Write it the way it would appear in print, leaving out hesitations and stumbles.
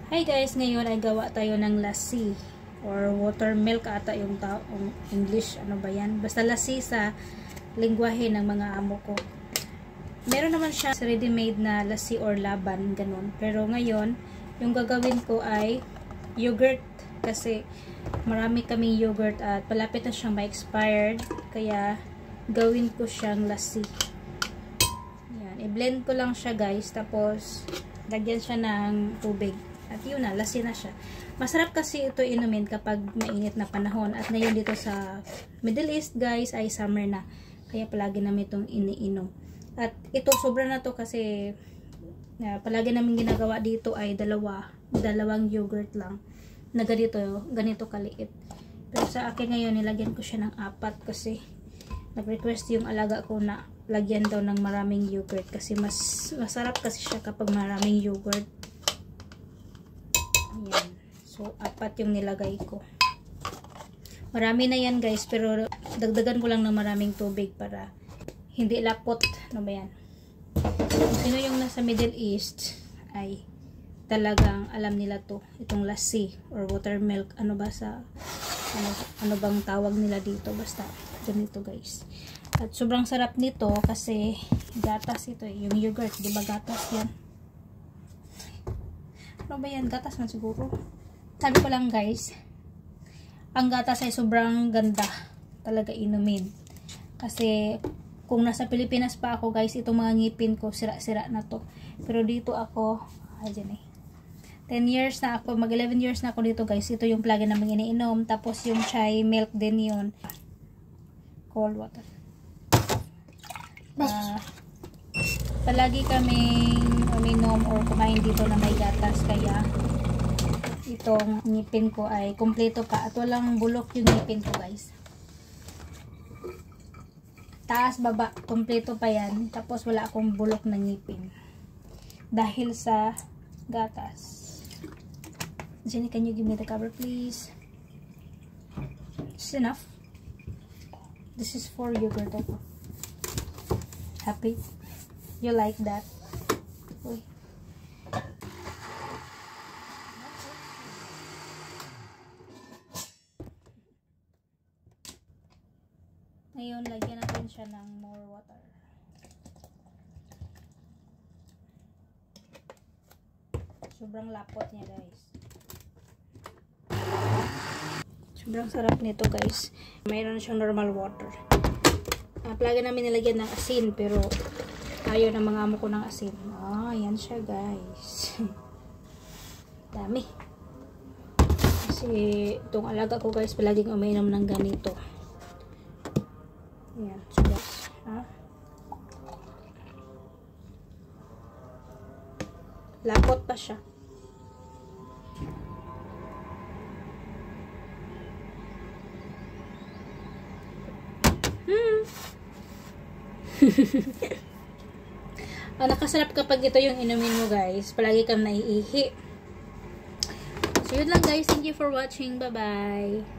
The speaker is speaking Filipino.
Hi guys, ngayon ay gawa tayo ng lassi or water milk ata yung English, ano ba yan? Basta lassi sa lingwahe ng mga amo ko. Meron naman siya ready-made na lassi or laban, ganun. Pero ngayon, yung gagawin ko ay yogurt kasi marami kaming yogurt at palapit na siyang ma-expired. Kaya gawin ko siyang lassi. Yan, i-blend ko lang siya guys, tapos lagyan siya ng tubig. At yun na, lassi na siya. Masarap kasi ito inumin kapag mainit na panahon. At ngayon dito sa Middle East guys ay summer na. Kaya palagi namin itong iniinom. At ito sobra na to kasi palagi namin ginagawa dito ay dalawang yogurt lang. Na ganito kaliit. Pero sa akin ngayon nilagyan ko siya ng 4 kasi nag-request yung alaga ko na lagyan daw ng maraming yogurt. Kasi masarap kasi siya kapag maraming yogurt. Yan. So, 4 yung nilagay ko. Marami na yan guys, pero dagdagan ko lang ng maraming tubig para hindi lapot. Ano ba yan? Kung sino yung nasa Middle East ay talagang alam nila to. Itong lassi or water milk. Ano ba sa ano bang tawag nila dito? Basta ganito guys. At sobrang sarap nito kasi gatas ito eh. Yung yogurt, di ba gatas yan? Ano ba yan? Gatas man siguro. Sabi ko lang guys, ang gatas ay sobrang ganda talaga inumin. Kasi kung nasa Pilipinas pa ako guys, itong mga ngipin ko sira-sira na to. Pero dito ako, dyan eh. 10 years na ako, mag 11 years na ako dito guys. Ito yung palagi namin iniinom. Tapos yung chai milk din yun. Cold water. Palagi kaming uminom or kumain dito na may gatas, kaya itong ngipin ko ay kumpleto pa at walang bulok yung ngipin ko guys. Taas baba kumpleto pa yan, tapos wala akong bulok na ngipin dahil sa gatas. Jenny, can you give me the cover please? This is enough. This is for yogurt. Happy? You like that? Uy. Ngayon, lagyan natin siya ng more water. Sobrang lapot niya guys. Sobrang sarap nito guys. Mayroon siyang normal water. Palagi namin nilagyan ng asin pero ayaw ng mga amo ko ng asin. Yan siya guys. Dami. Kasi itong alaga ko guys palaging umiinom ng ganito. Yan. So guys. Lapot pa siya. Nakasarap kapag ito yung inumin mo guys. Palagi kang naiihi. So yun lang guys. Thank you for watching. Bye bye.